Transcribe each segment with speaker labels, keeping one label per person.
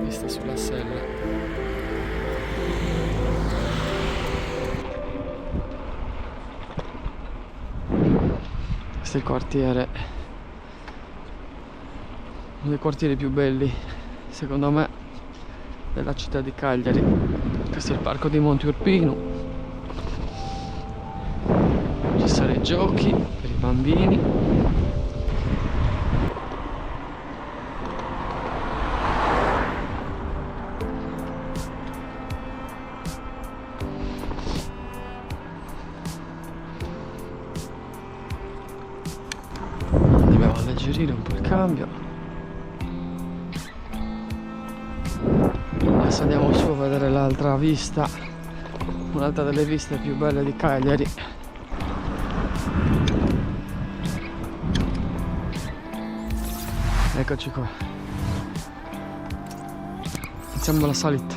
Speaker 1: vista sulla Sella. Questo è il quartiere, uno dei quartieri più belli secondo me della città di Cagliari. Questo è il parco di Monte Urpinu, ci sono i giochi per i bambini. Andiamo a alleggerire un po' il cambio. Adesso andiamo su a vedere l'altra vista, un'altra delle viste più belle di Cagliari. Eccoci qua. Iniziamo la salita.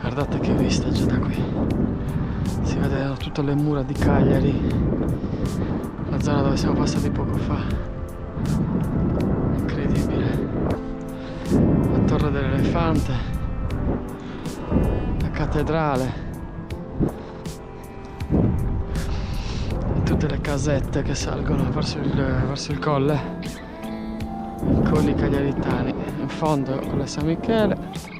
Speaker 1: Guardate che vista già da qui. Si vedono tutte le mura di Cagliari, la zona dove siamo passati poco fa. Incredibile. La Torre dell'Elefante, la cattedrale e tutte le casette che salgono verso il colle, i colli cagliaritani. In fondo con la San Michele.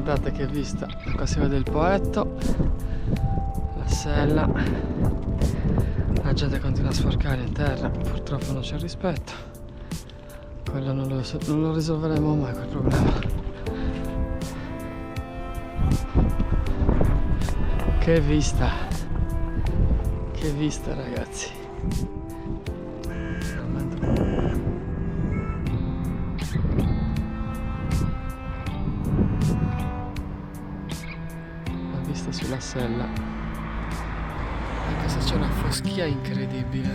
Speaker 1: Guardate che vista, da qua si vede il Poetto, la Sella, la gente continua a sporcare in terra, purtroppo non c'è rispetto, quello non lo risolveremo mai quel problema. Che vista ragazzi. Sulla Sella, anche se c'è una foschia incredibile,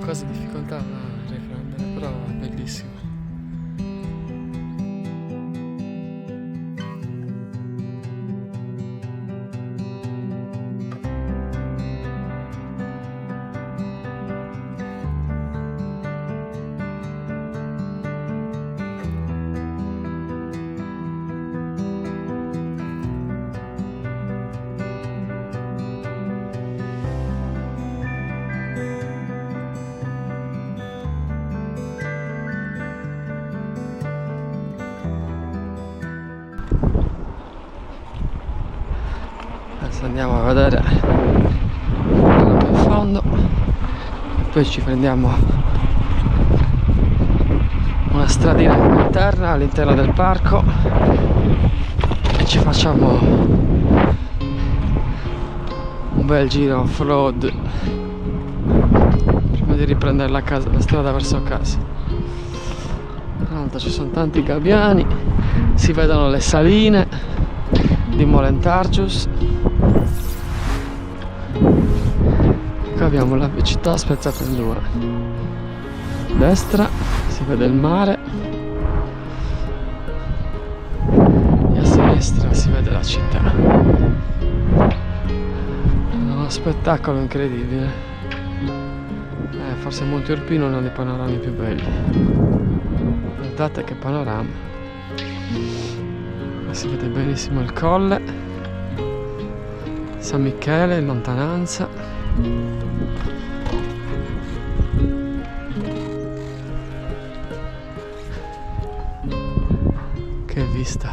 Speaker 1: quasi difficoltà a riprendere, però è bellissimo. Adesso andiamo a vedere in fondo, poi ci prendiamo una stradina interna all'interno del parco e ci facciamo un bel giro off-road prima di riprendere la strada verso casa. In alto ci sono tanti gabbiani, si vedono le saline di Molentargius. Qua abbiamo la città spezzata in due. A destra si vede il mare e a sinistra si vede la città. Uno spettacolo incredibile. Forse Monte Urpinu è uno dei panorami più belli. Guardate che panorama. Qua si vede benissimo il colle, San Michele in lontananza. Che vista!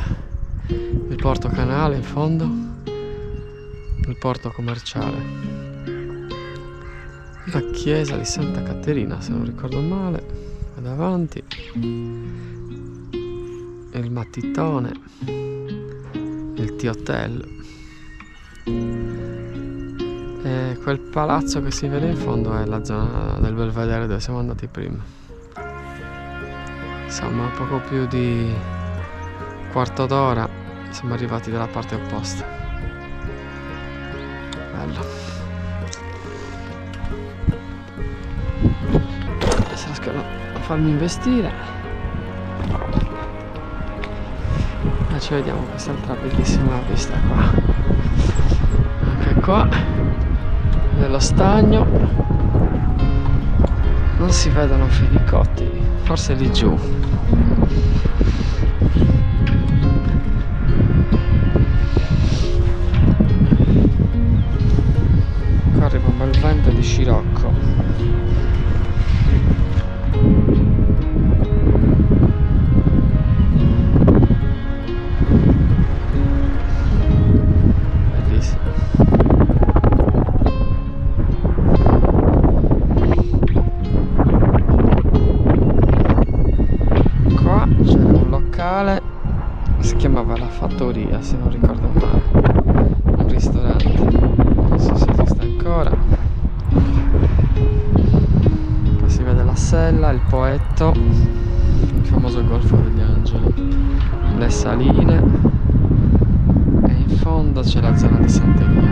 Speaker 1: Il porto canale in fondo, il porto commerciale, la chiesa di Santa Caterina se non ricordo male, è davanti, il Mattitone, il T-Hotel e quel palazzo che si vede in fondo è la zona del Belvedere dove siamo andati prima. Insomma, poco più di quarto d'ora siamo arrivati dalla parte opposta. Bello. riescono a farmi investire. E ci vediamo quest'altra bellissima vista qua. Anche qua dello stagno non si vedono fenicotti, forse lì giù. Qua arriva un bel vento di scirocco. Bellissimo. Qua c'era un locale, si chiamava La Fattoria se non ricordo male, un ristorante, non so se esiste ancora. Qua si vede la Sella, il Poetto, il famoso Golfo degli Angeli, le saline e in fondo c'è la zona di Sant'Elia.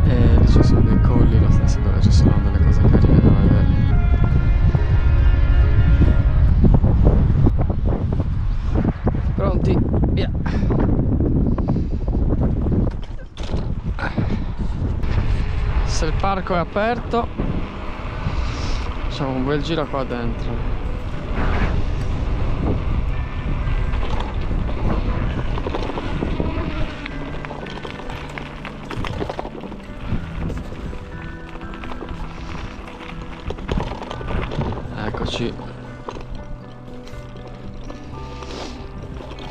Speaker 1: E lì ci sono dei colli lo stesso dove ci sono delle cose carine da vedere. Pronti? Via! Se il parco è aperto, facciamo un bel giro qua dentro.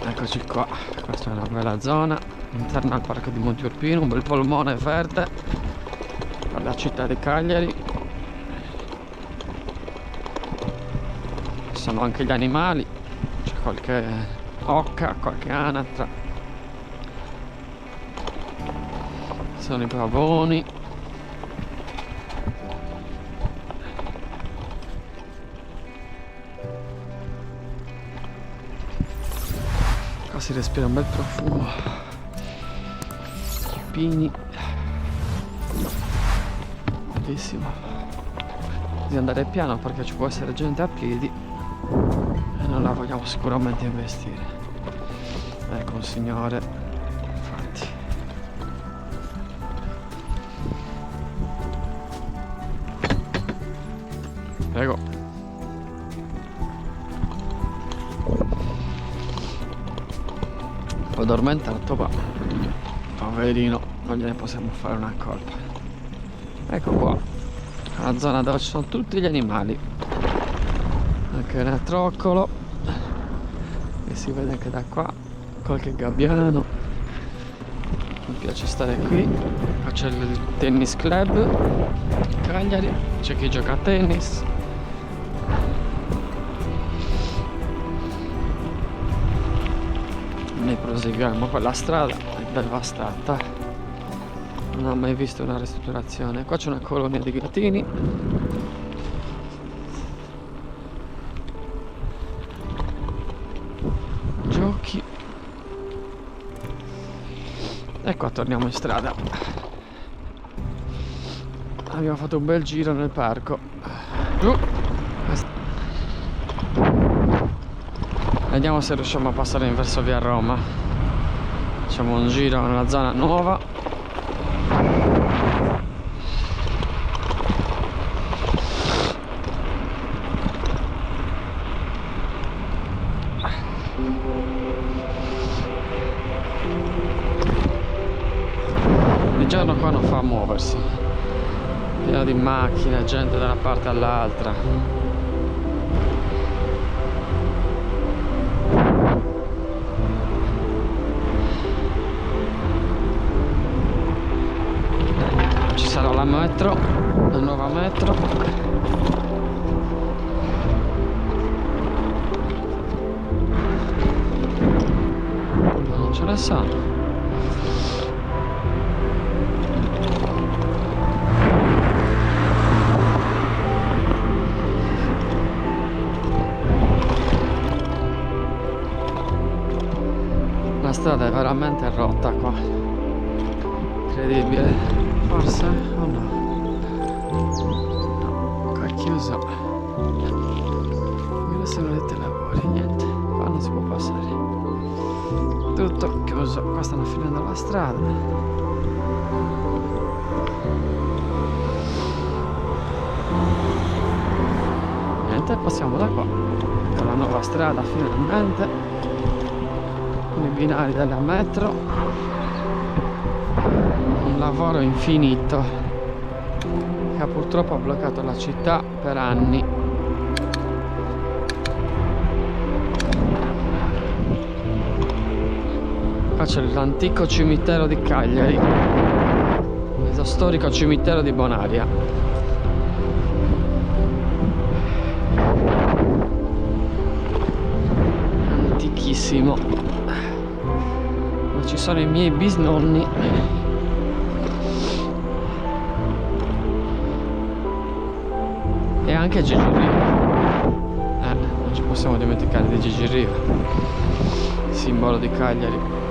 Speaker 1: Eccoci qua, questa è una bella zona interna al parco di Monteurpino, un bel polmone verde per la città di Cagliari. Ci sono anche gli animali, c'è qualche oca, qualche anatra, sono i pavoni. Qua si respira un bel profumo, pini, bellissimo. Bisogna andare piano perché ci può essere gente a piedi e non la vogliamo sicuramente investire. Ecco un signore, infatti. Prego. Un po' addormentato, ma poverino, non gliene possiamo fare una colpa. Ecco qua, una zona dove ci sono tutti gli animali, anche un troccolo, e si vede anche da qua, qualche gabbiano. Mi piace stare qui. Qua c'è il tennis club Cagliari, c'è chi gioca a tennis. Noi proseguiamo per la strada, è devastata, non ho mai visto una ristrutturazione. Qua c'è una colonia di gattini, giochi, e qua torniamo in strada. Abbiamo fatto un bel giro nel parco. Vediamo se riusciamo a passare verso via Roma. Facciamo un giro nella zona nuova. Di giorno qua non fa muoversi, pieno di macchine, gente da una parte all'altra. Sarà la metro, la nuova metro. Non ce ne sono. La strada è veramente rotta qua, incredibile. Forse o no? No, qua è chiuso. questo è uno dei lavori, niente, qua non si può passare, tutto chiuso. Qua stanno finendo la strada. Niente, passiamo da qua con la nuova strada finalmente, con i binari della metro. Un lavoro infinito che purtroppo ha bloccato la città per anni. Qua c'è l'antico cimitero di Cagliari, lo storico cimitero di Bonaria. Antichissimo, ma ci sono i miei bisnonni. E anche Gigi Riva, non ci possiamo dimenticare di Gigi Riva, simbolo di Cagliari.